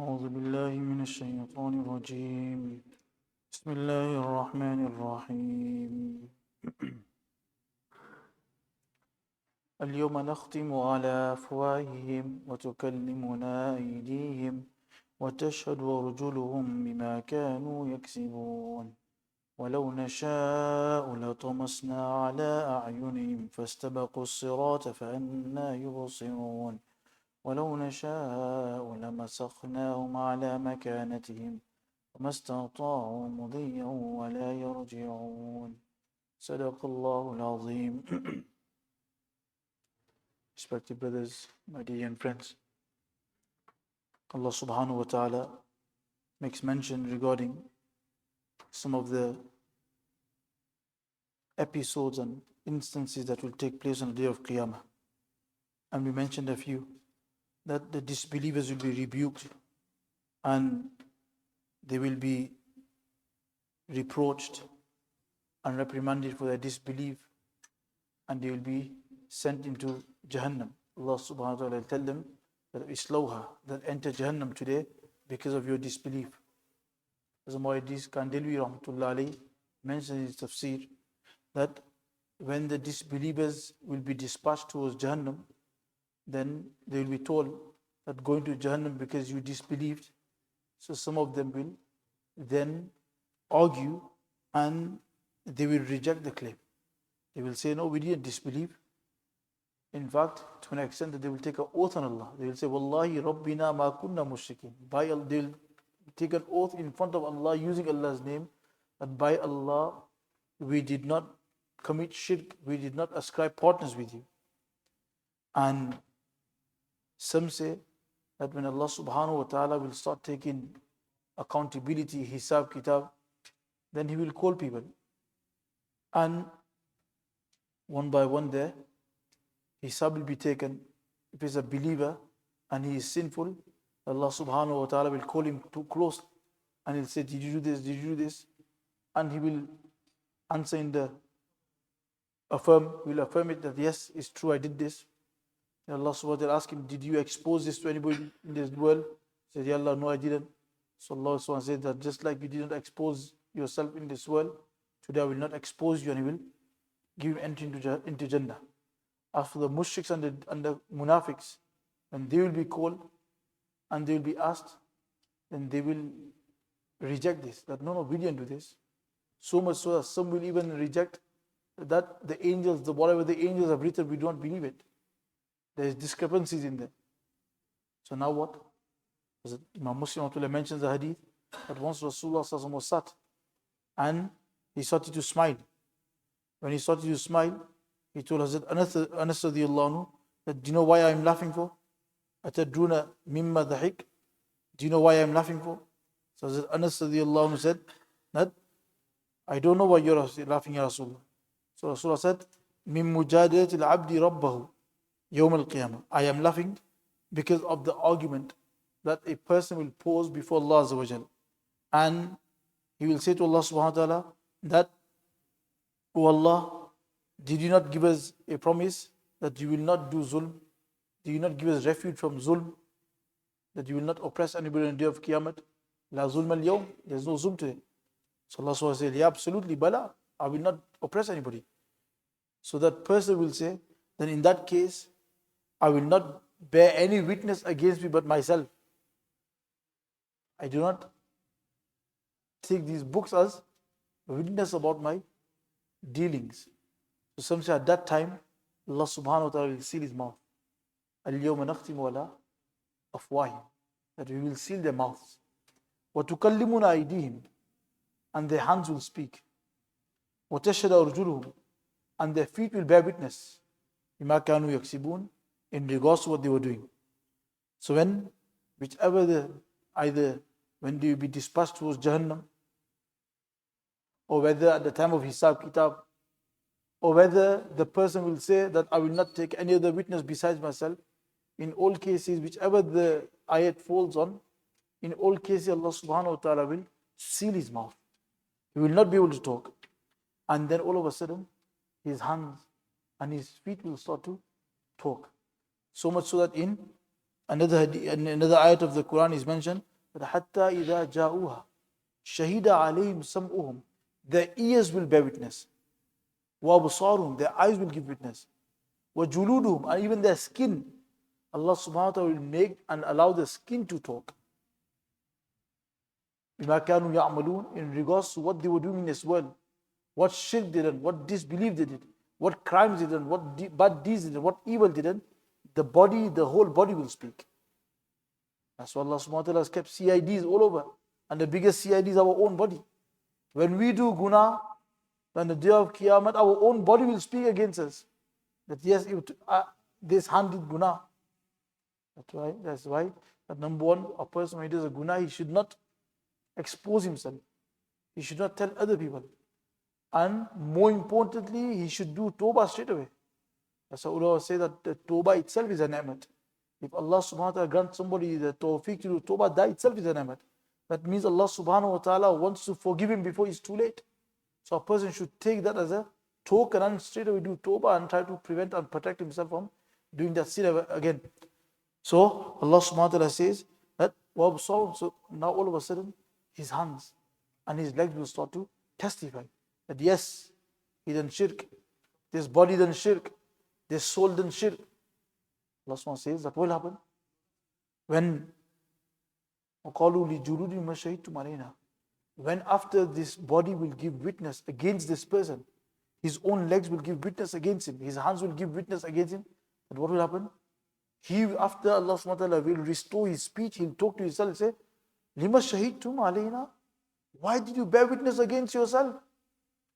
أعوذ بالله من الشيطان الرجيم بسم الله الرحمن الرحيم اليوم نختم على أفواههم وتكلمنا أيديهم وتشهد أرجلهم بما كانوا يكسبون ولو نشاء لطمسنا على أعينهم فاستبقوا الصراط فأنى يبصرون ولو نشاء لمسخناهم على مكانتهم وما استطاعوا مضيا ولا يرجعون صدق الله العظيم. Respected brothers, my dear and friends, Allah subhanahu wa ta'ala makes mention regarding some of the episodes and instances that will take place on the day of Qiyamah. And we mentioned a few, that the disbelievers will be rebuked and they will be reproached and reprimanded for their disbelief, and they will be sent into Jahannam. Allah subhanahu wa ta'ala will tell them that Islawha, that enter Jahannam today because of your disbelief. As Mu'addis Kandilwi Rahmatullah alayhi mentions in his tafsir that when the disbelievers will be dispatched towards Jahannam, then they will be told that going to Jahannam because you disbelieved. So some of them will then argue and they will reject the claim. They will say, no, we didn't disbelieve. In fact, to an extent that they will take an oath on Allah. They will say, Wallahi Rabbina ma kunna mushrikeen. They will take an oath in front of Allah using Allah's name that by Allah we did not commit shirk, we did not ascribe partners with you. And some say that when Allah subhanahu wa ta'ala will start taking accountability, hisab, kitab, then He will call people. And one by one there, hisab will be taken. If he's a believer and he is sinful, Allah subhanahu wa ta'ala will call him too close and he'll say, did you do this? Did you do this? And he will answer in the will affirm it that yes, it's true, I did this. And Allah subhanahu wa ta'ala ask him, did you expose this to anybody in this world? He said, Ya Allah, no, I didn't. So Allah subhanahu wa ta'ala said that just like you didn't expose yourself in this world, today I will not expose you and He will give him entry into Jannah. After the mushriks and the munafiqs, when they will be called and they will be asked, then they will reject this, that no, we didn't do this. So much so that some will even reject that the angels, whatever the angels have written, we don't believe it. There is discrepancies in there. So now what? Imam Muslim mentions the hadith that once Rasulullah was sat and he started to smile. When he started to smile, he told Hazrat Anas radiyallahu anhu that, do you know why I am laughing for? Atadruna mimma dhahik. Do you know why I am laughing for? So Hazrat Anas radiyallahu anhu said that, I don't know why you're laughing, Ya Rasulullah. So Rasulullah said, Min mujadalatil abdi rabbahu yawm al-qiyamah. I am laughing because of the argument that a person will pose before Allah Azza wa Jal. And he will say to Allah subhanahu wa ta'ala that, O Allah, did you not give us a promise that you will not do zulm? Did you not give us refuge from zulm? That you will not oppress anybody on the day of Qiyamah? La zulm al-yawm. There's no zulm today. So Allah subhanahu wa ta'ala said, yeah, absolutely, bala. I will not oppress anybody. So that person will say, then in that case, I will not bear any witness against me but myself. I do not take these books as a witness about my dealings. So some say at that time, Allah subhanahu wa ta'ala will seal his mouth. Al-yawma nakhtimu ala afwahim. That we will seal their mouths. Wa tukallimuna aydihim. And their hands will speak. Wa tashhadu arjuluhum. And their feet will bear witness. Bima kanu yaksibun. In regards to what they were doing. So either when they will be dispatched towards Jahannam, or whether at the time of Hisab Kitab, or whether the person will say that I will not take any other witness besides myself. In all cases, whichever the ayat falls on, in all cases Allah subhanahu wa ta'ala will seal his mouth. He will not be able to talk. And then all of a sudden, his hands and his feet will start to talk. So much so that in another ayat of the Quran is mentioned that hatta idha ja'uha shahida alayhim sam'uhum, their ears will bear witness, wa absaruhum, their eyes will give witness, wa juluduhum, and even their skin. Allah subhanahu wa ta'ala will make and allow the skin to talk. Bima kanu ya'malun, in regards to what they were doing in this world, what shirk they did, what disbelief they did, what crimes they did, what bad deeds they did, what evil they did, the body, the whole body will speak. That's why Allah subhanahu wa ta'ala has kept CIDs all over. And the biggest CID is our own body. When we do guna, on the day of Qiyamah, our own body will speak against us. That yes, this hand did guna. That's why that number one, a person when he does a guna, he should not expose himself. He should not tell other people. And more importantly, he should do tawbah straight away. That's why ulama say that the tawbah itself is a ni'mat. If Allah subhanahu wa ta'ala grants somebody the tawfiq to do tawbah, that itself is a ni'mat. That means Allah subhanahu wa ta'ala wants to forgive him before it's too late. So a person should take that as a token and straight away do tawbah and try to prevent and protect himself from doing that sin again. So Allah subhanahu wa ta'ala says that, so now all of a sudden, his hands and his legs will start to testify that yes, he done shirk, this body done shirk, this soul done shirk. Allah subhanahu wa ta'ala says that will happen when when after this body will give witness against this person, his own legs will give witness against him, his hands will give witness against him, and what will happen? He, after Allah subhanahu wa ta'ala will restore his speech, he'll talk to himself and say, Lima shahidtum alayna? Why did you bear witness against yourself?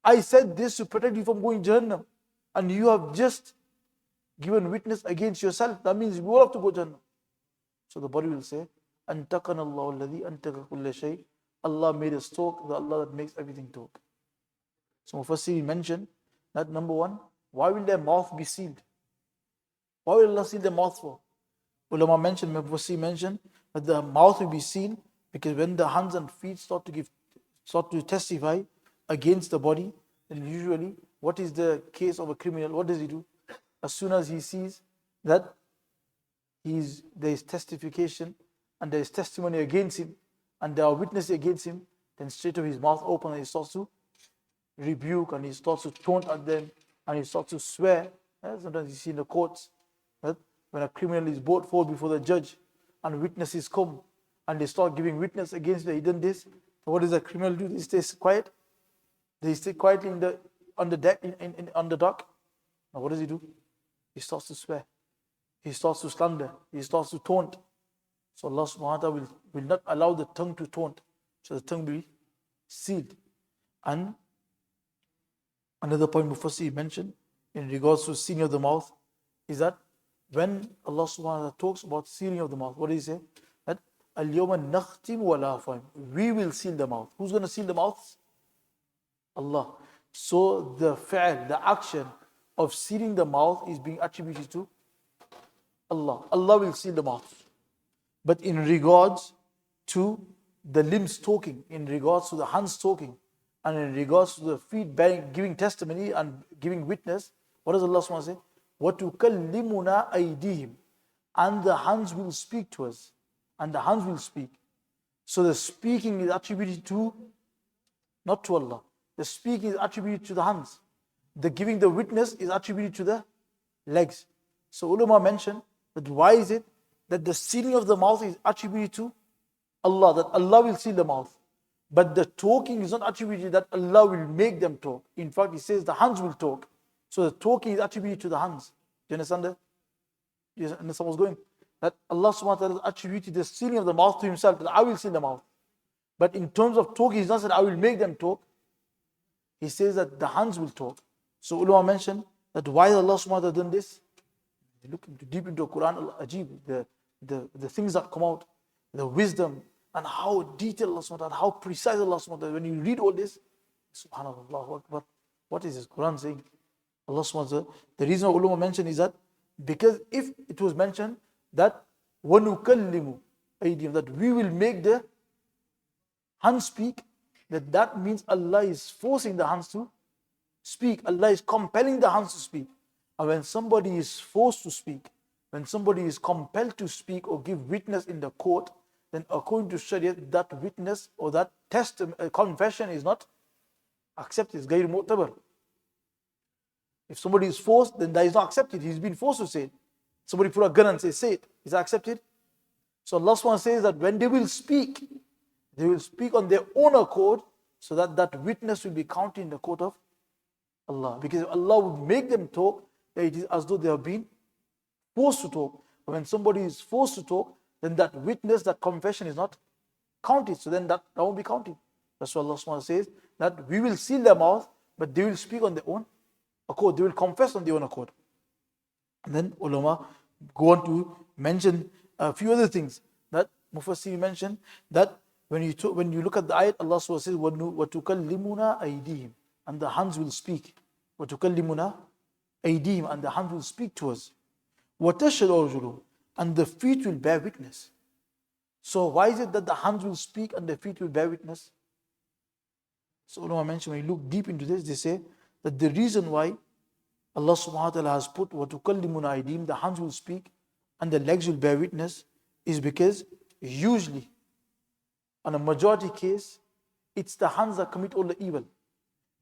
I said this to protect you from going Jahannam, and you have just given witness against yourself. That means you all have to go Jahannam. So the body will say, Antakana Allah alladhi antaka kulla shay. Allah made us talk, the Allah that makes everything talk. So Mufassiri mentioned that number one, why will their mouth be sealed? Why will Allah seal their mouth for? Ulama mentioned, Mufassiri mentioned that the mouth will be sealed because when the hands and feet start to testify against the body, then usually what is the case of a criminal? What does he do? As soon as he sees that there is testification and there is testimony against him and there are witnesses against him, then straight away his mouth open and he starts to rebuke and he starts to taunt at them and he starts to swear. Sometimes you see in the courts that when a criminal is brought forward before the judge and witnesses come and they start giving witness against the hidden this, so what does the criminal do? He stays quiet. They stay quietly on the deck, on the dock. Now what does he do? He starts to swear. He starts to slander. He starts to taunt. So Allah subhanahu wa ta'ala will not allow the tongue to taunt. So the tongue will be sealed. And another point Mufassir mentioned in regards to sealing of the mouth is that when Allah subhanahu wa ta'ala talks about sealing of the mouth, what does he say? That Al-yawma nakhtim wa la afwahim. We will seal the mouth. Who's going to seal the mouths? Allah. So the fi'l, the action of sealing the mouth is being attributed to Allah. Allah will seal the mouth. But in regards to the limbs talking, in regards to the hands talking, and in regards to the feet giving testimony and giving witness, what does Allah subhanahu wa ta'ala say? وَتُكَلِّمُنَا أَيْدِيهِمْ. And the hands will speak to us. And the hands will speak. So the speaking is attributed to, not to Allah. The speaking is attributed to the hands. The giving the witness is attributed to the legs. So ulama mentioned that why is it that the sealing of the mouth is attributed to Allah, that Allah will seal the mouth. But the talking is not attributed that Allah will make them talk. In fact, He says the hands will talk. So the talking is attributed to the hands. Do you understand that? Do you understand what's going? That Allah subhanahu wa ta'ala attributed the sealing of the mouth to Himself, that I will seal the mouth. But in terms of talking, He's not said I will make them talk. He says that the hands will talk. So ulama mentioned that why Allah subhanahu wa ta'ala done this? They look deep into the Quran, Ajib, the things that come out, the wisdom, and how detailed Allah subhanahu wa ta'ala, how precise Allah subhanahu wa ta'ala. When you read all this, subhanallah, Allahu Akbar, what is this Quran saying? Allah subhanahu wa ta'ala, the reason why ulama mentioned is that because if it was mentioned that وَنُكَلِّمُ أَيْدِيهِمْ, that we will make the hands speak, that means Allah is forcing the hands to speak. Allah is compelling the hands to speak. And when somebody is forced to speak, when somebody is compelled to speak or give witness in the court, then according to Sharia, that witness or that confession is not accepted. It's غير معتبر. If somebody is forced, then that is not accepted. He's been forced to say it. Somebody put a gun and say it. Is that accepted? So Allah SWT says that when they will speak on their own accord, so that that witness will be counted in the court of Allah. Because if Allah would make them talk, then it is as though they have been forced to talk. But when somebody is forced to talk, then that witness, that confession is not counted. So then that won't be counted. That's why Allah SWT says that we will seal their mouth, but they will speak on their own accord. They will confess on their own accord. And then ulama go on to mention a few other things that Mufassir mentioned, that when you look at the ayat, Allah SWT says, وَتُكَلِّمُنَا أَيْدِيهِمْ, and the hands will speak. وَتُكَلِّمُنَا أَيْدِيهِمْ, and the hands will speak to us. وَتَشْهَدُ أَرْجُلُهُمْ, and the feet will bear witness. So why is it that the hands will speak and the feet will bear witness? So ulama mentioned, when you look deep into this, they say that the reason why Allah subhanahu wa ta'ala has put وَتُكَلِّمُنَا أَيْدِيهِمْ, the hands will speak and the legs will bear witness, is because usually, on a majority case, it's the hands that commit all the evil.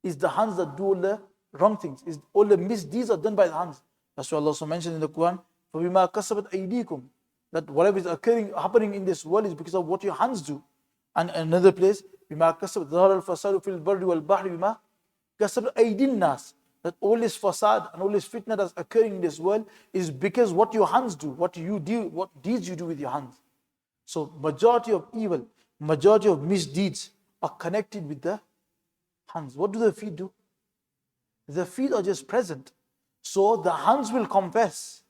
It's the hands that do all the wrong things. It's all the misdeeds are done by the hands. That's why Allah also mentioned in the Quran, فَبِمَا كَسَبَتْ أَيْدِيكُمْ, that whatever is happening in this world is because of what your hands do. And another place, بِمَا كَسَبَتْ ظَهَرَ الْفَسَادُ فِي الْبَرِّ وَالْبَحْرِ بِمَا كَسَبَتْ أَيْدِي النَّاسِ, that all this fasad and all this fitna that's occurring in this world is because what your hands do, what deeds you do with your hands. So majority of evil, majority of misdeeds are connected with the hands. What do the feet do? The feet are just present. So the hands will confess.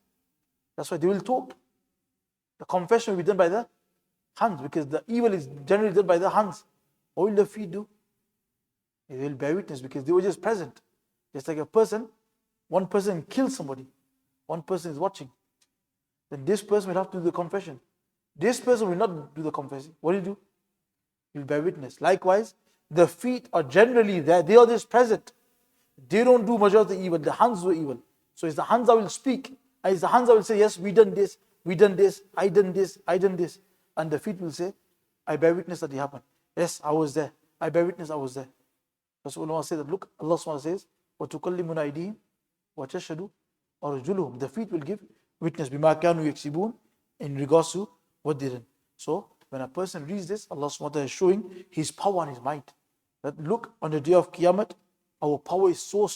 That's why they will talk. The confession will be done by the hands, because the evil is generally done by the hands. What will the feet do? They will bear witness because they were just present. Just like one person kills somebody, one person is watching. Then this person will have to do the confession. This person will not do the confession. What will he do? He will bear witness. Likewise, the feet are generally there. They are just present. They don't do majority of the evil. The hands do evil. So it's the hands that will speak. And it's the hands that will say, yes, we done this, I done this, I done this. And the feet will say, I bear witness that it happened. Yes, I was there. I bear witness I was there. That's what ulama say that, look, Allah SWT says, وَتُكَلِّمُنَا أَيْدِيهِمْ وَتَشْهَدُ أَرْجُلُهُم, the feet will give witness بِمَا كَانُوا يَكْسِبُونَ, in regards to what they did. So when a person reads this, Allah SWT is showing His power and His might. That look, on the day of Qiyamah, our power is so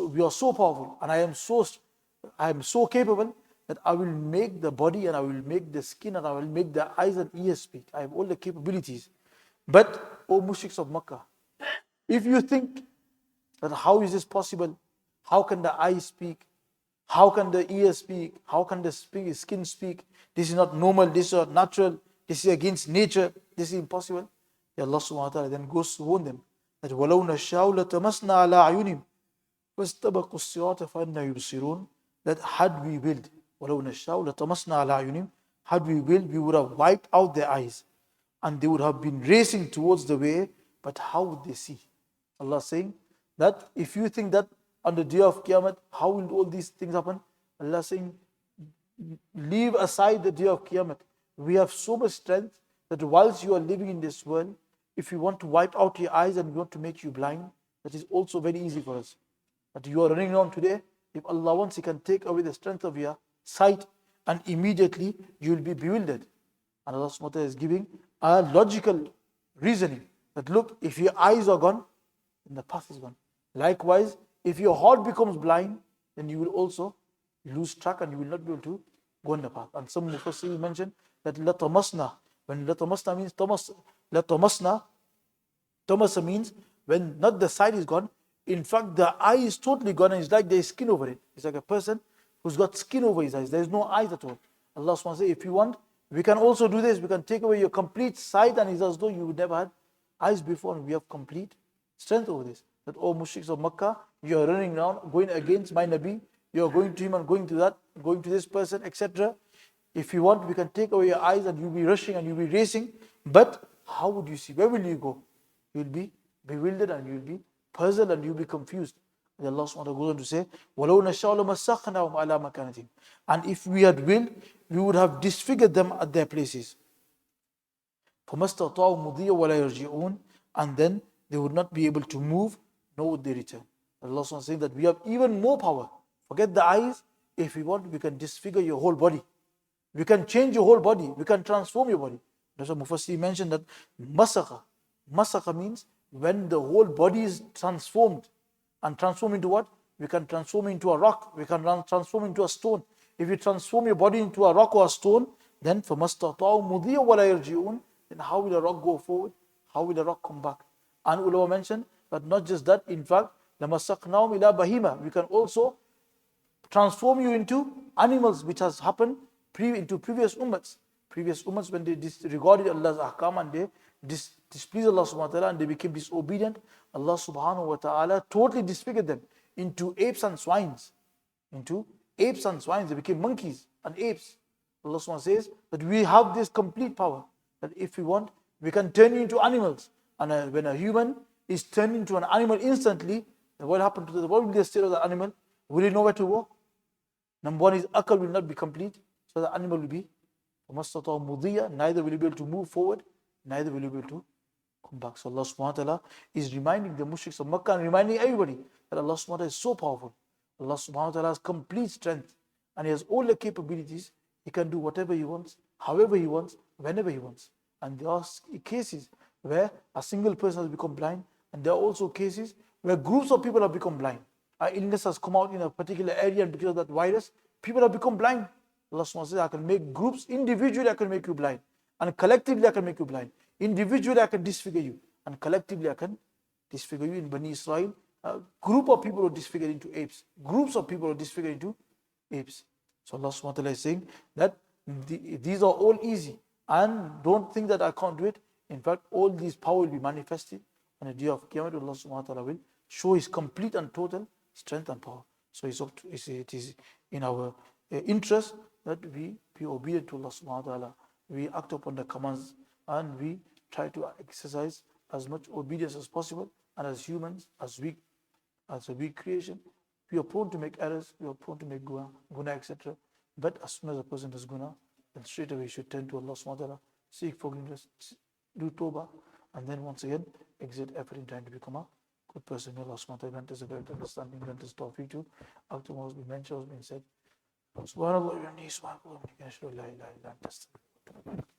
we are so powerful, and I am so capable that I will make the body and I will make the skin and I will make the eyes and ears speak. I have all the capabilities. But, O mushriks of Makkah, if you think that how is this possible? How can the eyes speak? How can the ears speak? How can the skin speak? This is not normal, this is not natural, this is against nature, this is impossible. Allah subhanahu wa ta'ala then goes to warn them that وَلَوْ نَشَاءُ لَتَمَسْنَا عَلَىٰ أَعْيُنِهِمْ وَاسْتَبَقُوا الصِّرَاطَ فَأَنَّىٰ يُبْصِرُونَ, that had we willed, وَلَوْ نَشَاءُ لَتَمَسْنَا عَلَىٰ أَعْيُنِهِمْ, had we willed, we would have wiped out their eyes and they would have been racing towards the way, but how would they see? Allah saying that if you think that on the day of Qiyamah, how will all these things happen? Allah saying, leave aside the day of Qiyamah. We have so much strength that whilst you are living in this world, if you want to wipe out your eyes and we want to make you blind, that is also very easy for us. That you are running around today, if Allah wants, He can take away the strength of your sight and immediately you will be bewildered. And Allah SWT is giving a logical reasoning that look, if your eyes are gone, then the path is gone. Likewise, if your heart becomes blind, then you will also lose track and you will not be able to go on the path. And some Mufassir mentioned that لَطَمَسْنَا, when لَطَمَسْنَا means Tamasa means when not the sight is gone, in fact the eye is totally gone and it's like there is skin over it. It's like a person who's got skin over his eyes. There is no eyes at all. Allah SWT says, if you want, we can also do this. We can take away your complete sight and it's as though you never had eyes before, and we have complete strength over this. That all mushriks of Makkah, you are running around, going against my Nabi, you are going to him and going to that, going to this person, etc. If you want, we can take away your eyes and you'll be rushing and you'll be racing. But how would you see? Where will you go? You'll be bewildered and you'll be puzzled and you'll be confused. And Allah subhanahu wa ta'ala goes on to say, وَلَوْ نَشَاءُ لَمَسَّخْنَاهُمْ عَلَى مَكَانَتِهِمْ. And if we had will, we would have disfigured them at their places. فَمَا اسْتَطَاعُوا مُضِيًّا وَلَا يَرْجِعُونَ. And then they would not be able to move, nor would they return. Allah subhanahu wa ta'ala saying that we have even more power. Forget the eyes. If we want, we can disfigure your whole body. We can change your whole body. We can transform your body. That's why Mufassir mentioned that masakha. Masakha means when the whole body is transformed. And transform into what? We can transform into a rock. We can transform into a stone. If you transform your body into a rock or a stone, then فَمَسْتَطَاعُوا مُضِيًّا وَلَا يَرْجِعُونَ. Then how will the rock go forward? How will the rock come back? And ulama mentioned that not just that, in fact, لَمَسَّقْنَاهُمْ إِلَى بَهِيمَةٍ. We can also transform you into animals, which has happened into previous ummats. Previous ummats, when they disregarded Allah's ahkam and they displeased Allah subhanahu wa ta'ala and they became disobedient, Allah subhanahu wa ta'ala totally disfigured them into apes and swines. Into apes and swines. They became monkeys and apes. Allah subhanahu wa ta'ala says that we have this complete power, that if we want, we can turn you into animals. And when a human is turned into an animal instantly, then what happened to the what will be the state of the animal? Will he know where to walk? Number one is akal will not be complete, so the animal will be neither will he be able to move forward, neither will he be able to come back. So Allah subhanahu wa ta'ala is reminding the mushriks of Makkah and reminding everybody that Allah subhanahu wa ta'ala is so powerful. Allah subhanahu wa ta'ala has complete strength and He has all the capabilities. He can do whatever He wants, however He wants, whenever He wants. And there are cases where a single person has become blind, and there are also cases where groups of people have become blind. An illness has come out in a particular area, and because of that virus, people have become blind. Allah subhanahu wa ta'ala says, I can make groups, individually I can make you blind, and collectively I can make you blind. Individually I can disfigure you, and collectively I can disfigure you. In Bani Israel, a group of people were disfigured into apes. Groups of people were disfigured into apes. So Allah subhanahu wa ta'ala is saying that these are all easy, and don't think that I can't do it. In fact, all these power will be manifested on the day of Qiyamah. Allah subhanahu wa ta'ala will show His complete and total strength and power. So it is in our interest that we be obedient to Allah subhanahu wa ta'ala. We act upon the commands and we try to exercise as much obedience as possible. And as humans, as a weak creation, we are prone to make errors, we are prone to make guna, etc. But as soon as a person does guna, then straight away he should turn to Allah subhanahu wa ta'ala, seek forgiveness, do tawbah, and then once again exert effort in trying to become a good person. May Allah subhanahu wa ta'ala grant us a great understanding, grant us tawfiq to act on what has been mentioned, what has been said. Subhanallah wa bihamdihi, subhanallah wa bihamdihi, ashhadu an la ilaha illa anta, astaghfiruka wa atubu ilayk.